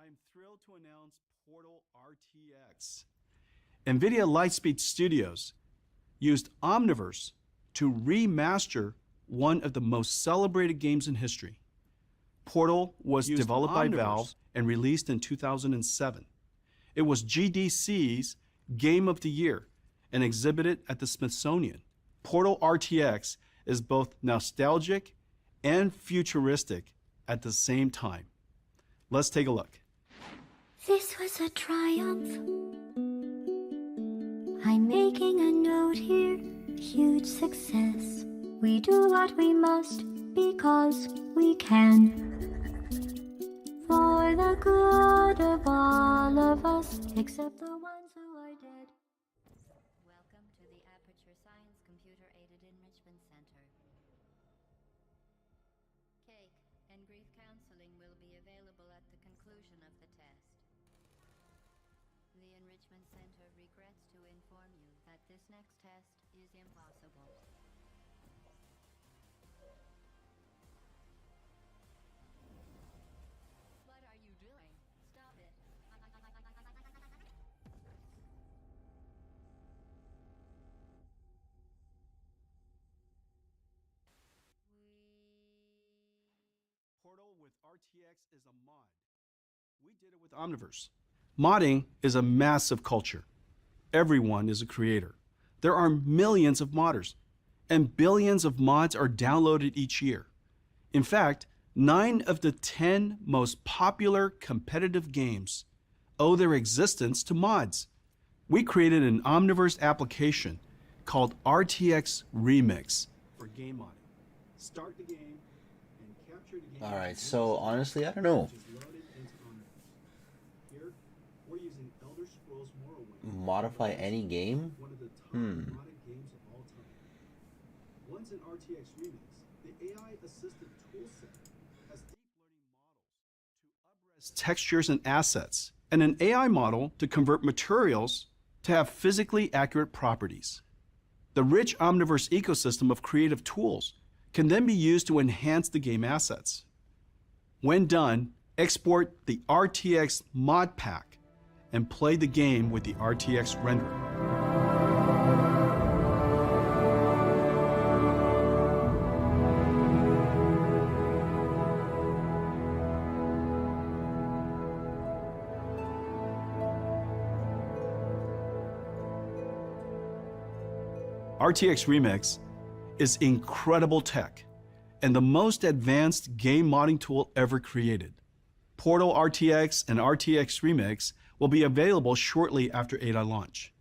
I'm thrilled to announce Portal RTX. Nvidia Lightspeed Studios used Omniverse to remaster one of the most celebrated games in history. Portal was developed by Valve and released in 2007. It was GDC's Game of the Year and exhibited at the Smithsonian. Portal RTX is both nostalgic and futuristic at the same time. Let's take a look. This was a triumph. I'm making a note here, huge success. We do what we must because we can. For the good of all of us, except the ones who are dead. Welcome to the Aperture Science Computer-Aided Enrichment Center. Cake and grief counseling will be available at the conclusion of the test. The Enrichment Center regrets to inform you that this next test is impossible. What are you doing? Stop it. Portal with RTX is a mod. We did it with Omniverse. Modding is a massive culture. Everyone is a creator. There are millions of modders, and billions of mods are downloaded each year. In fact, 9 of the 10 most popular competitive games owe their existence to mods. We created an Omniverse application called RTX Remix for game modding. Start the game and capture the game. All right, so honestly, I don't know. Here, we're using Elder Scrolls Morrowind. Modify any game? One of the top modded games of all time. Once in RTX Remix, the AI assistant toolset has deep learning models to up-res textures and assets, and an AI model to convert materials to have physically accurate properties. The rich Omniverse ecosystem of creative tools can then be used to enhance the game assets. When done, export the RTX mod pack and play the game with the RTX renderer. RTX Remix is incredible tech and the most advanced game modding tool ever created. Portal RTX and RTX Remix will be available shortly after Ada launch.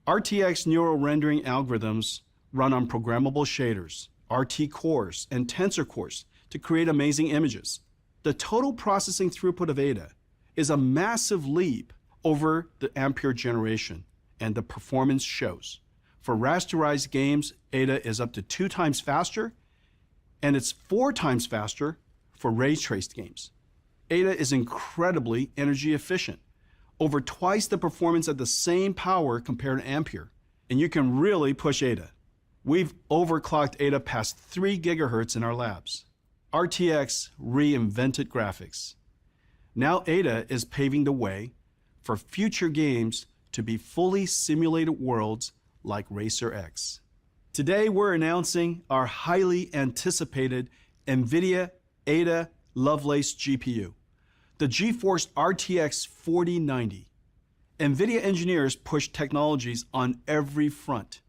RTX neural rendering algorithms run on programmable shaders, RT cores, and tensor cores to create amazing images. The total processing throughput of Ada is a massive leap over the Ampere generation, and the performance shows. For rasterized games, Ada is up to 2 times faster, and it's 4 times faster for ray-traced games. Ada is incredibly energy efficient, over twice the performance at the same power compared to Ampere, and you can really push Ada. We've overclocked Ada past 3 gigahertz in our labs. RTX reinvented graphics. Now Ada is paving the way for future games to be fully simulated worlds like Racer X. Today we're announcing our highly anticipated Nvidia Ada Lovelace GPU, the GeForce RTX 4090. Nvidia engineers push technologies on every front.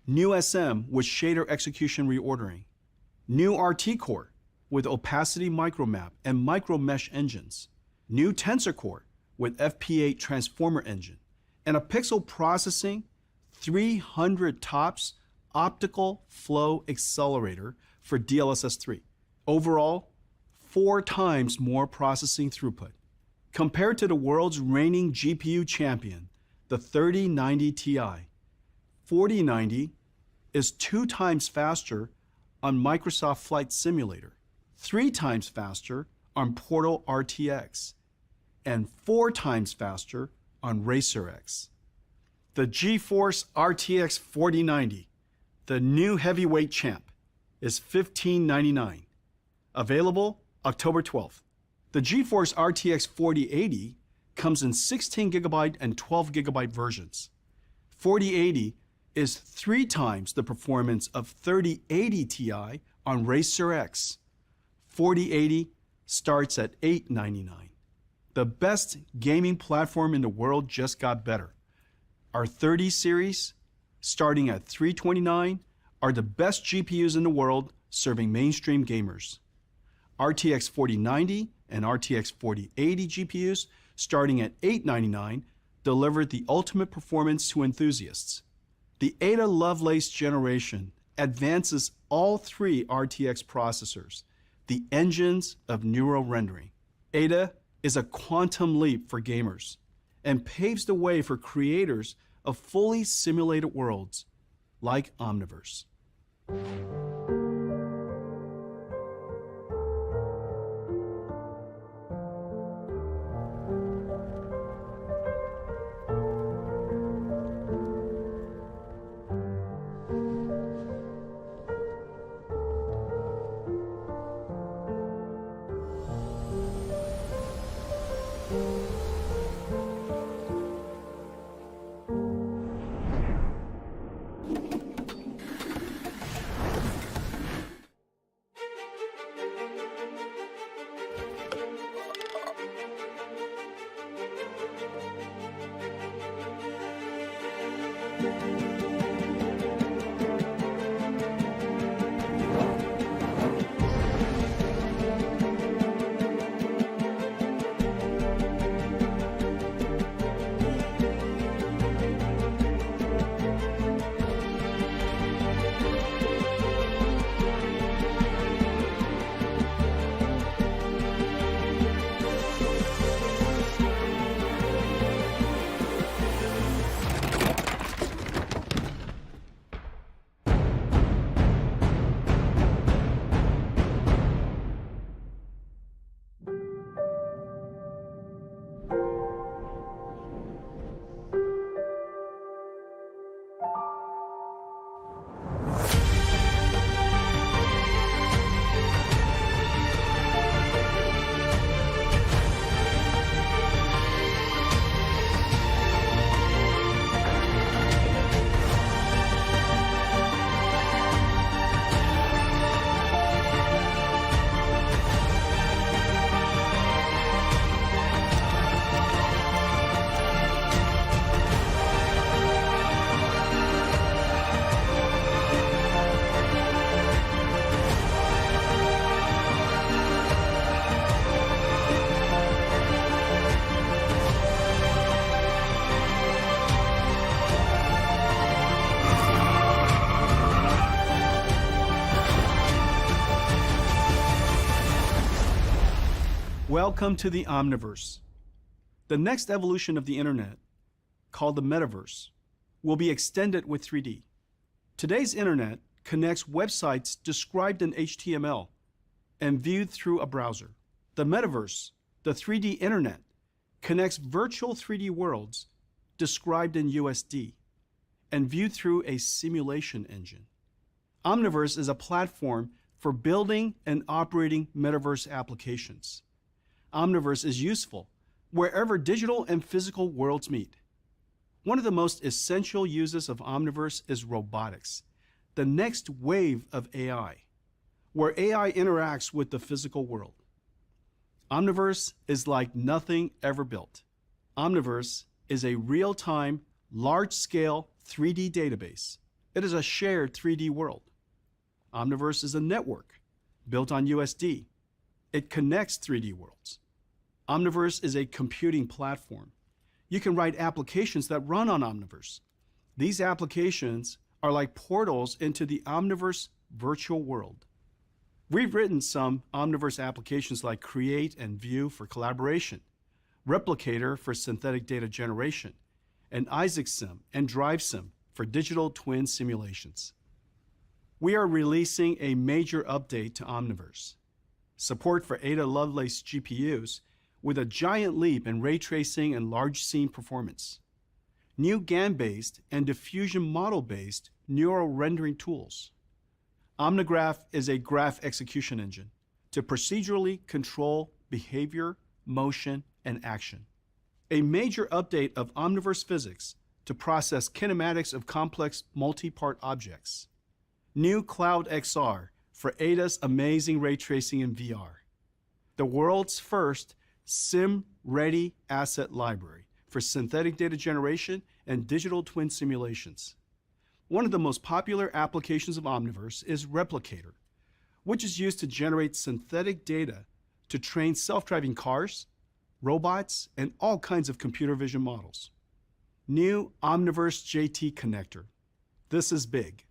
New SM with shader execution reordering. New RT core with opacity micromap and micro mesh engines. New tensor core with FP8 transformer engine. And a pixel processing 300 TOPS optical flow accelerator for DLSS 3. Overall, 4 times more processing throughput. Compared to the world's reigning GPU champion, the 3090 Ti, 4090 is 2 times faster on Microsoft Flight Simulator, 3 times faster on Portal RTX, and 4 times faster on Racer X. The GeForce RTX 4090, the new heavyweight champ, is $1599. Available October 12th. The GeForce RTX 4080 comes in 16GB and 12GB versions. 4080 is 3 times the performance of 3080 Ti on Racer X. 4080 starts at $899. The best gaming platform in the world just got better. Our 30 series, starting at $329, are the best GPUs in the world serving mainstream gamers. RTX 4090 and RTX 4080 GPUs, starting at $899, deliver the ultimate performance to enthusiasts. The Ada Lovelace generation advances all 3 RTX processors, the engines of neural rendering. Ada is a quantum leap for gamers and paves the way for creators of fully simulated worlds like Omniverse. Welcome to the Omniverse. The next evolution of the internet, called the Metaverse, will be extended with 3D. Today's internet connects websites described in HTML and viewed through a browser. The Metaverse, the 3D internet, connects virtual 3D worlds described in USD and viewed through a simulation engine. Omniverse is a platform for building and operating metaverse applications. Omniverse is useful wherever digital and physical worlds meet. One of the most essential uses of Omniverse is robotics, the next wave of AI, where AI interacts with the physical world. Omniverse is like nothing ever built. Omniverse is a real-time, large-scale 3D database. It is a shared 3D world. Omniverse is a network built on USD. It connects 3D worlds. Omniverse is a computing platform. You can write applications that run on Omniverse. These applications are like portals into the Omniverse virtual world. We've written some Omniverse applications like Create and View for collaboration, Replicator for synthetic data generation, and IsaacSim and DriveSim for digital twin simulations. We are releasing a major update to Omniverse. Support for Ada Lovelace GPUs with a giant leap in ray tracing and large scene performance. New GAN-based and diffusion model-based neural rendering tools. Omnigraph is a graph execution engine to procedurally control behavior, motion, and action. A major update of Omniverse physics to process kinematics of complex multi-part objects. New Cloud XR for ADA's amazing ray tracing in VR. The world's first SIM-ready asset library for synthetic data generation and digital twin simulations. One of the most popular applications of Omniverse is Replicator, which is used to generate synthetic data to train self-driving cars, robots, and all kinds of computer vision models. New Omniverse JT connector. This is big.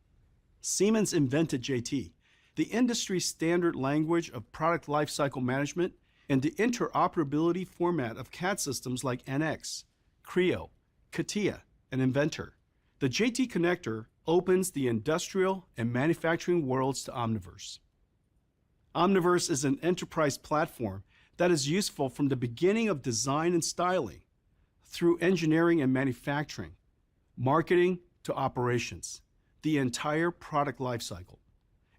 Siemens invented JT, the industry standard language of product lifecycle management and the interoperability format of CAD systems like NX, Creo, CATIA, and Inventor. The JT connector opens the industrial and manufacturing worlds to Omniverse. Omniverse is an enterprise platform that is useful from the beginning of design and styling, through engineering and manufacturing, marketing to operations, the entire product lifecycle.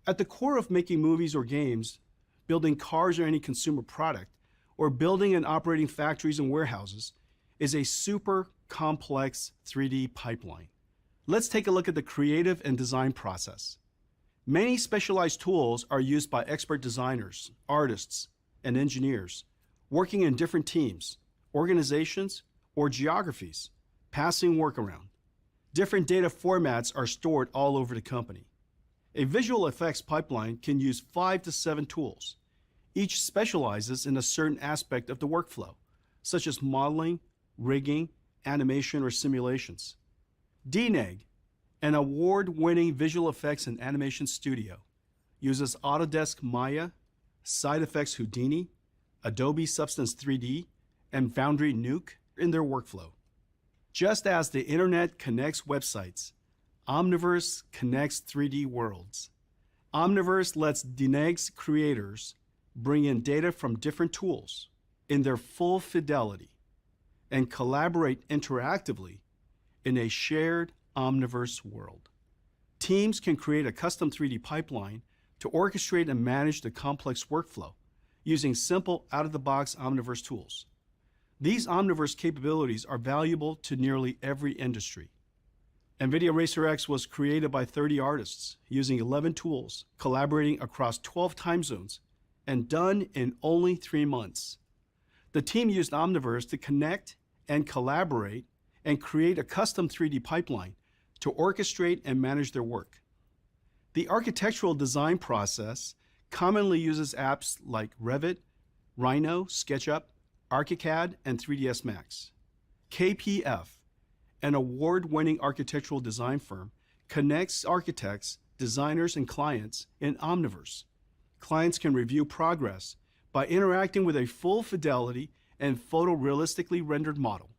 At the core of making movies or games, building cars or any consumer product, or building and operating factories and warehouses is a super complex 3D pipeline. Let's take a look at the creative and design process. Many specialized tools are used by expert designers, artists, and engineers, working in different teams, organizations, or geographies, passing work around. Different data formats are stored all over the company. A visual effects pipeline can use 5 to 7 tools. Each specializes in a certain aspect of the workflow, such as modeling, rigging, animation, or simulations. DNEG, an award-winning visual effects and animation studio, uses Autodesk Maya, SideFX Houdini, Adobe Substance 3D, and Foundry Nuke in their workflow. Just as the internet connects websites, Omniverse connects 3D worlds. Omniverse lets DNEG's creators bring in data from different tools in their full fidelity and collaborate interactively in a shared Omniverse world. Teams can create a custom 3D pipeline to orchestrate and manage the complex workflow using simple out-of-the-box Omniverse tools. These Omniverse capabilities are valuable to nearly every industry. Nvidia Racer X was created by 30 artists using 11 tools, collaborating across 12 time zones, and done in only 3 months. The team used Omniverse to connect and collaborate and create a custom 3D pipeline to orchestrate and manage their work. The architectural design process commonly uses apps like Revit, Rhino, SketchUp, ArchiCAD, and 3ds Max. KPF, an award-winning architectural design firm, connects architects, designers, and clients in Omniverse. Clients can review progress by interacting with a full fidelity and photorealistically rendered model.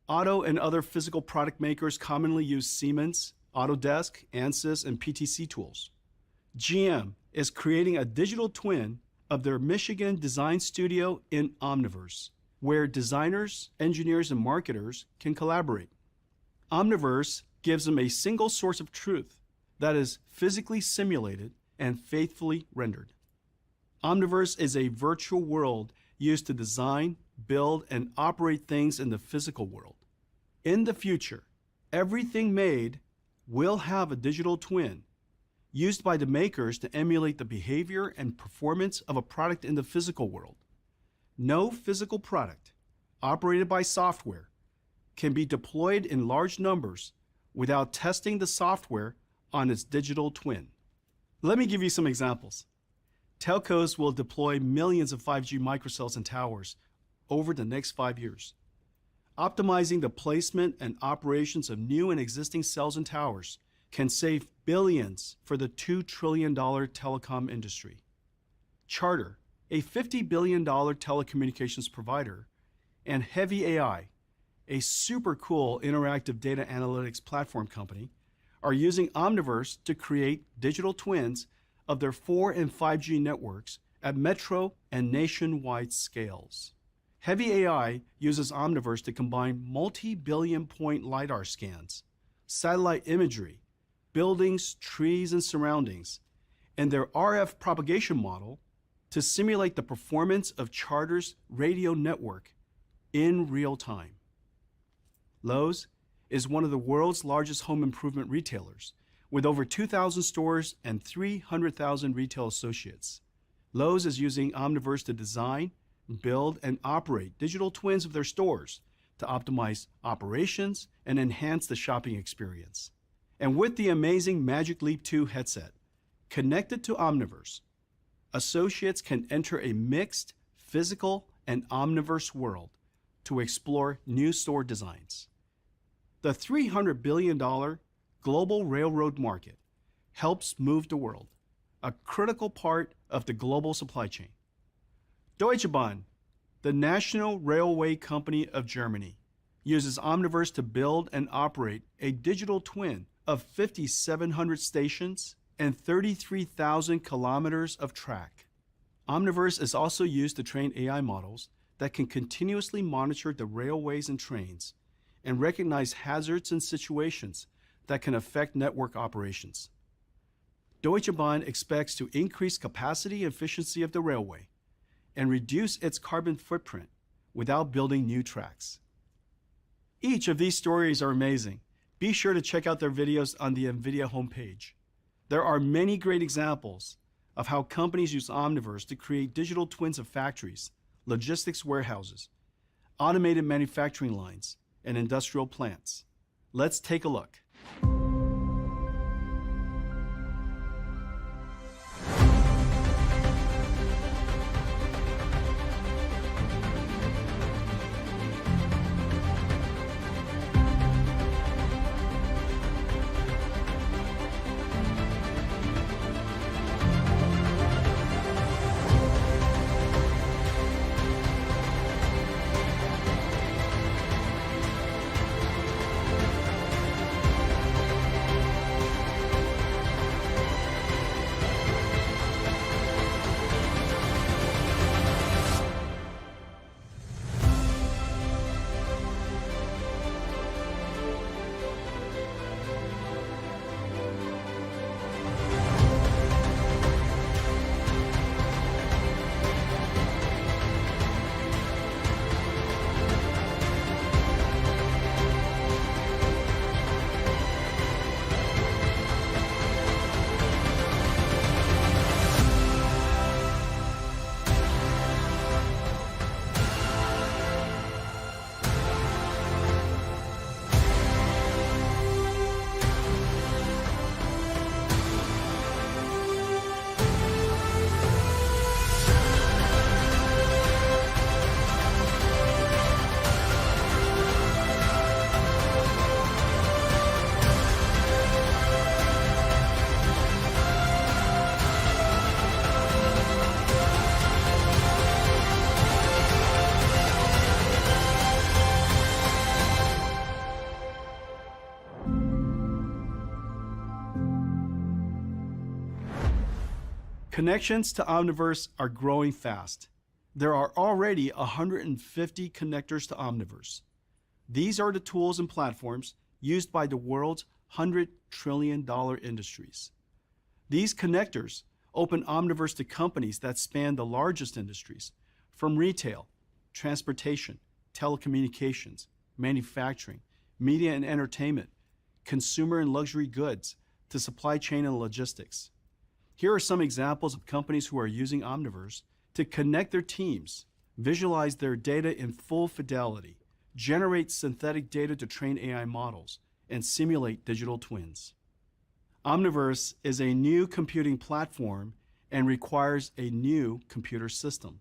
Auto and other physical product makers commonly use Siemens, Autodesk, Ansys, and PTC tools. GM is creating a digital twin of their Michigan design studio in Omniverse, where designers, engineers, and marketers can collaborate. Omniverse gives them a single source of truth that is physically simulated and faithfully rendered. Omniverse is a virtual world used to design, build, and operate things in the physical world. In the future, everything made will have a digital twin used by the makers to emulate the behavior and performance of a product in the physical world. No physical product operated by software can be deployed in large numbers without testing the software on its digital twin. Let me give you some examples. Telcos will deploy millions of 5G microcells and towers over the next 5 years. Optimizing the placement and operations of new and existing cells and towers can save billions for the $2 trillion telecom industry. Charter, a $50 billion telecommunications provider, and Heavy AI, a super cool interactive data analytics platform company, are using Omniverse to create digital twins of their 4 and 5G networks at metro and nationwide scales. Heavy AI uses Omniverse to combine multi-billion point LiDAR scans, satellite imagery, buildings, trees, and surroundings, and their RF propagation model to simulate the performance of Charter's radio network in real time. Lowe's is one of the world's largest home improvement retailers, with over 2,000 stores and 300,000 retail associates. Lowe's is using Omniverse to design, build, and operate digital twins of their stores to optimize operations and enhance the shopping experience. And with the amazing Magic Leap 2 headset connected to Omniverse, associates can enter a mixed physical and Omniverse world to explore new store designs. The $300 billion global railroad market helps move the world, a critical part of the global supply chain. Deutsche Bahn, the national railway company of Germany, uses Omniverse to build and operate a digital twin of 5,700 stations and 33,000 kilometers of track. Omniverse is also used to train AI models that can continuously monitor the railways and trains and recognize hazards and situations that can affect network operations. Deutsche Bahn expects to increase capacity and efficiency of the railway and reduce its carbon footprint without building new tracks. Each of these stories are amazing. Be sure to check out their videos on the Nvidia homepage. There are many great examples of how companies use Omniverse to create digital twins of factories, logistics warehouses, automated manufacturing lines, and industrial plants. Let's take a look. Connections to Omniverse are growing fast. There are already 150 connectors to Omniverse. These are the tools and platforms used by the world's $100 trillion industries. These connectors open Omniverse to companies that span the largest industries, from retail, transportation, telecommunications, manufacturing, media and entertainment, consumer and luxury goods, to supply chain and logistics. Here are some examples of companies who are using Omniverse to connect their teams, visualize their data in full fidelity, generate synthetic data to train AI models, and simulate digital twins. Omniverse is a new computing platform and requires a new computer system.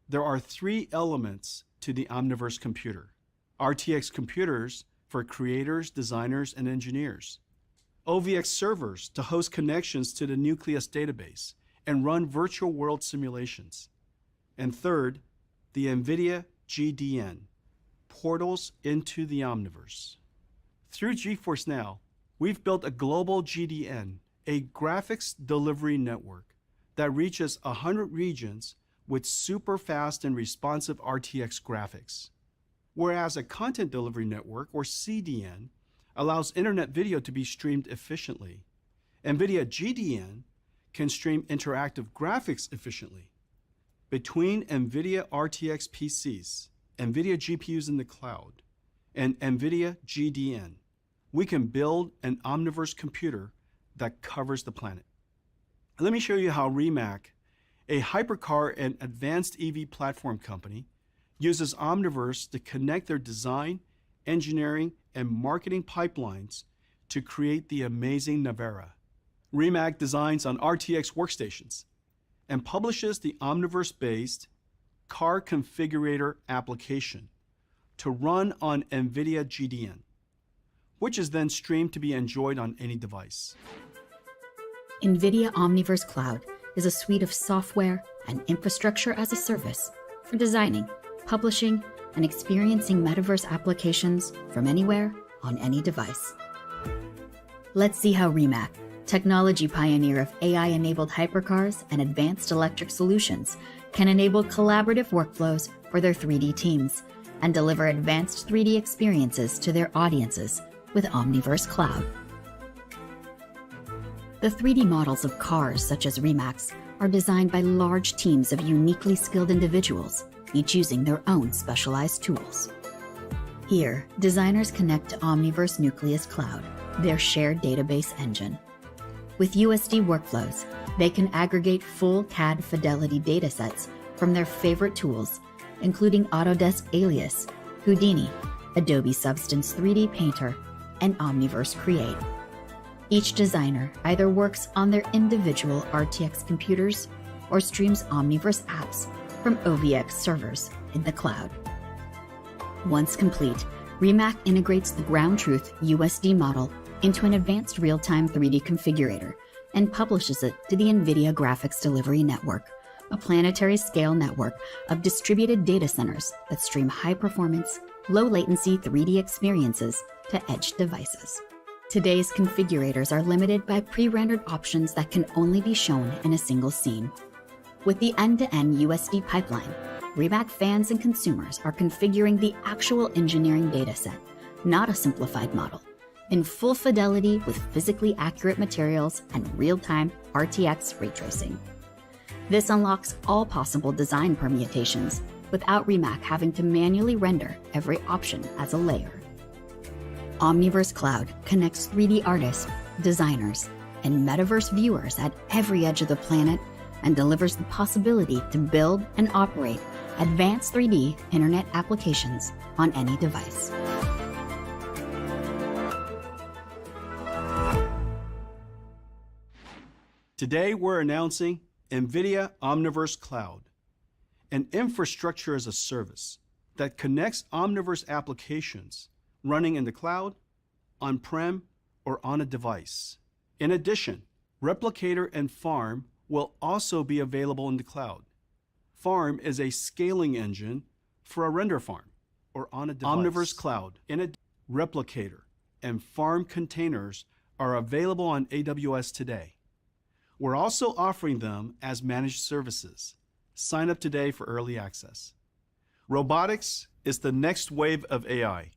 There are three elements to the Omniverse computer: RTX computers for creators, designers, and engineers; OVX servers to host connections to the Nucleus database and run virtual world simulations; and third, the Nvidia GDN, portals into the Omniverse. Through GeForce Now, we've built a global GDN, a graphics delivery network that reaches 100 regions with super fast and responsive RTX graphics. Whereas a content delivery network, or CDN, allows internet video to be streamed efficiently, NVIDIA GDN can stream interactive graphics efficiently. Between Nvidia RTX PCs, Nvidia GPUs in the cloud, and Nvidia GDN, we can build an Omniverse computer that covers the planet. Let me show you how Rimac, a hypercar and advanced EV platform company, uses Omniverse to connect their design, engineering, and marketing pipelines to create the amazing Navera. Rimac designs on RTX workstations and publishes the Omniverse-based car configurator application to run on Nvidia GDN, which is then streamed to be enjoyed on any device. Nvidia Omniverse Cloud is a suite of software and infrastructure as a service for designing, publishing, and experiencing metaverse applications from anywhere on any device. Let's see how Rimac, technology pioneer of AI-enabled hypercars and advanced electric solutions, can enable collaborative workflows for their 3D teams and deliver advanced 3D experiences to their audiences with Omniverse Cloud. The 3D models of cars such as Rimac's are designed by large teams of uniquely skilled individuals, each using their own specialized tools. Here, designers connect to Omniverse Nucleus Cloud, their shared database engine. With USD workflows, they can aggregate full CAD fidelity datasets from their favorite tools, including Autodesk Alias, Houdini, Adobe Substance 3D Painter, and Omniverse Create. Each designer either works on their individual RTX computers or streams Omniverse apps from OVX servers in the cloud. Once complete, Rimac integrates the ground truth USD model into an advanced real-time 3D configurator and publishes it to the Nvidia Graphics Delivery Network, a planetary scale network of distributed data centers that stream high-performance, low-latency 3D experiences to edge devices. Today's configurators are limited by pre-rendered options that can only be shown in a single scene. With the end-to-end USD pipeline, Rimac fans and consumers are configuring the actual engineering dataset, not a simplified model, in full fidelity with physically accurate materials and real-time RTX ray tracing. This unlocks all possible design permutations without Rimac having to manually render every option as a layer. Omniverse Cloud connects 3D artists, designers, and metaverse viewers at every edge of the planet and delivers the possibility to build and operate advanced 3D internet applications on any device. Today, we're announcing Nvidia Omniverse Cloud, an infrastructure as a service that connects Omniverse applications running in the cloud, on-prem, or on a device. In addition, Replicator and Farm will also be available in the cloud. Farm is a scaling engine for a render farm or on a device. Omniverse Cloud, Replicator, and Farm containers are available on AWS today. We're also offering them as managed services. Sign up today for early access. Robotics is the next wave of AI.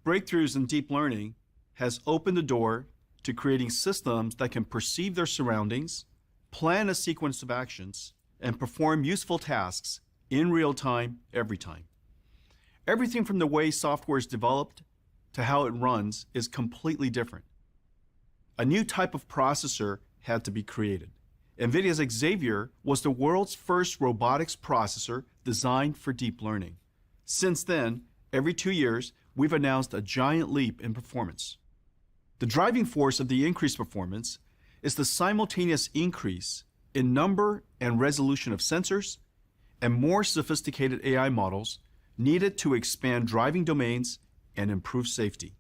Breakthroughs in deep learning has opened the door to creating systems that can perceive their surroundings, plan a sequence of actions, and perform useful tasks in real time, every time. Everything from the way software is developed to how it runs is completely different. A new type of processor had to be created. NVIDIA's Xavier was the world's first robotics processor designed for deep learning. Since then, every 2 years, we've announced a giant leap in performance. The driving force of the increased performance is the simultaneous increase in number and resolution of sensors and more sophisticated AI models needed to expand driving domains and improve safety.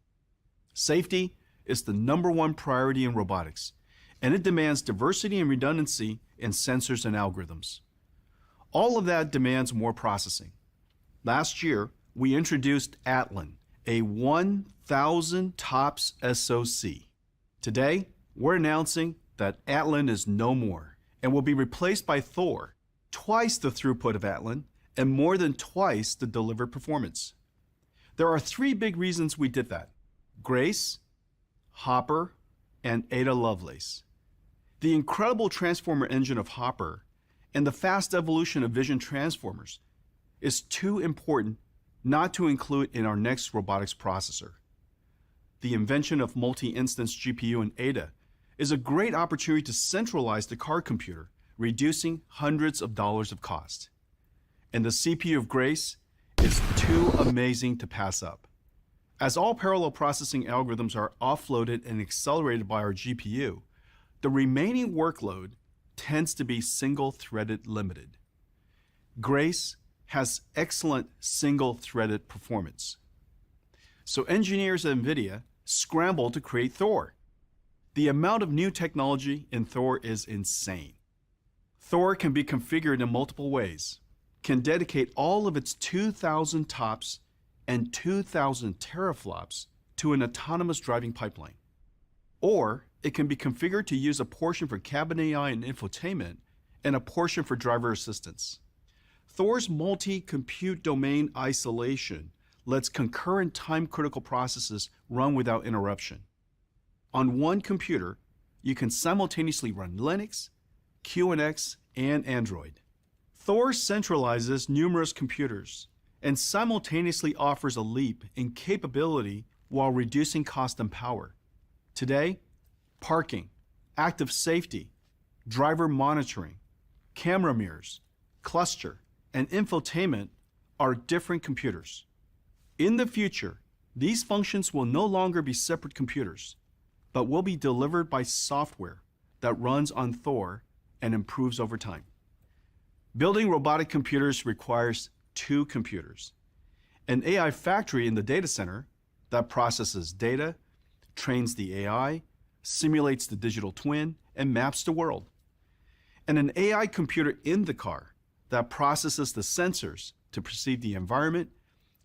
Safety is the #1 priority in robotics, and it demands diversity and redundancy in sensors and algorithms. All of that demands more processing. Last year, we introduced Atlan, a 1,000 TOPS SoC. Today, we're announcing that Atlan is no more and will be replaced by Thor, twice the throughput of Atlan and more than twice the delivered performance. There are 3 big reasons we did that: Grace, Hopper, and Ada Lovelace. The incredible transformer engine of Hopper and the fast evolution of vision transformers is too important not to include in our next robotics processor. The invention of multi-instance GPU and ADA is a great opportunity to centralize the car computer, reducing hundreds of dollars of cost. And the CPU of Grace is too amazing to pass up. As all parallel processing algorithms are offloaded and accelerated by our GPU, the remaining workload tends to be single-threaded limited. Grace has excellent single-threaded performance. So engineers at Nvidia scrambled to create Thor. The amount of new technology in Thor is insane. Thor can be configured in multiple ways, can dedicate all of its 2,000 TOPS and 2,000 teraflops to an autonomous driving pipeline. Or it can be configured to use a portion for cabin AI and infotainment and a portion for driver assistance. Thor's multi-compute domain isolation lets concurrent time-critical processes run without interruption. On one computer, you can simultaneously run Linux, QNX, and Android. Thor centralizes numerous computers and simultaneously offers a leap in capability while reducing cost and power. Today, parking, active safety, driver monitoring, camera mirrors, cluster, and infotainment are different computers. In the future, these functions will no longer be separate computers, but will be delivered by software that runs on Thor and improves over time. Building robotic computers requires two computers: an AI factory in the data center that processes data, trains the AI, simulates the digital twin, and maps the world, and an AI computer in the car that processes the sensors to perceive the environment,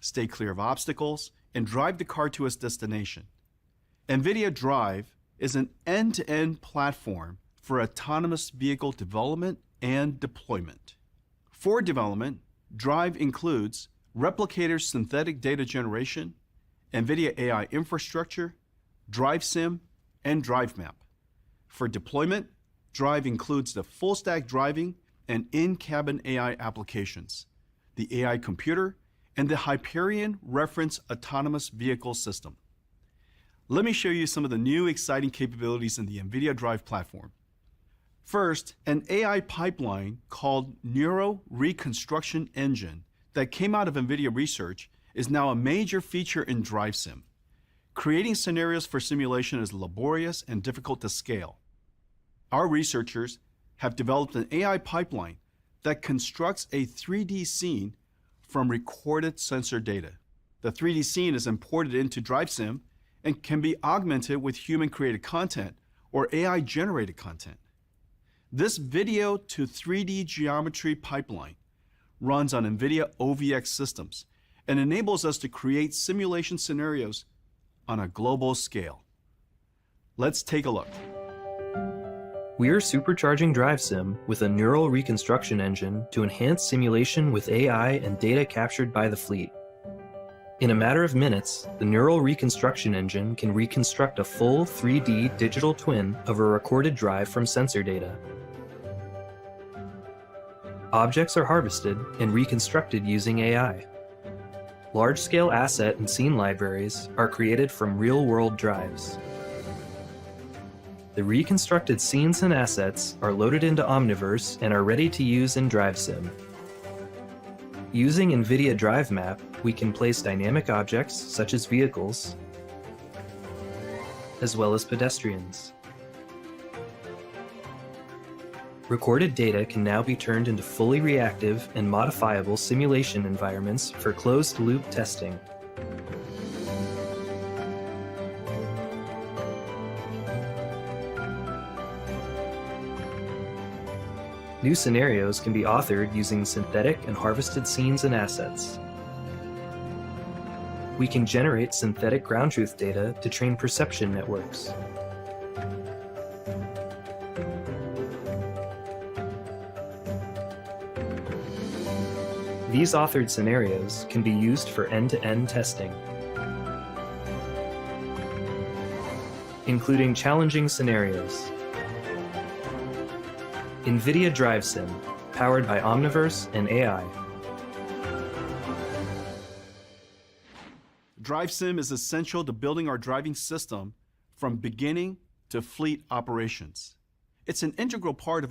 stay clear of obstacles, and drive the car to its destination. NVIDIA Drive is an end-to-end platform for autonomous vehicle development and deployment. For development, Drive includes Replicator synthetic data generation, NVIDIA AI infrastructure, DriveSim, and DriveMap. For deployment, Drive includes the full-stack driving and in-cabin AI applications, the AI computer, and the Hyperion Reference Autonomous Vehicle System. Let me show you some of the new exciting capabilities in the NVIDIA Drive platform. First, an AI pipeline called Neural Reconstruction Engine that came out of NVIDIA research is now a major feature in DriveSim. Creating scenarios for simulation is laborious and difficult to scale. Our researchers have developed an AI pipeline that constructs a 3D scene from recorded sensor data. The 3D scene is imported into DriveSim and can be augmented with human-created content or AI-generated content. This video to 3D geometry pipeline runs on NVIDIA OVX systems and enables us to create simulation scenarios on a global scale. Let's take a look. We are supercharging DriveSim with a neural reconstruction engine to enhance simulation with AI and data captured by the fleet. In a matter of minutes, the neural reconstruction engine can reconstruct a full 3D digital twin of a recorded drive from sensor data. Objects are harvested and reconstructed using AI. Large-scale asset and scene libraries are created from real-world drives. The reconstructed scenes and assets are loaded into Omniverse and are ready to use in DriveSim. Using NVIDIA DriveMap, we can place dynamic objects such as vehicles, as well as pedestrians. Recorded data can now be turned into fully reactive and modifiable simulation environments for closed-loop testing. New scenarios can be authored using synthetic and harvested scenes and assets. We can generate synthetic ground truth data to train perception networks. These authored scenarios can be used for end-to-end testing, including challenging scenarios. NVIDIA DriveSim, powered by Omniverse and AI. DriveSim is essential to building our driving system from beginning to fleet operations. It's an integral part of our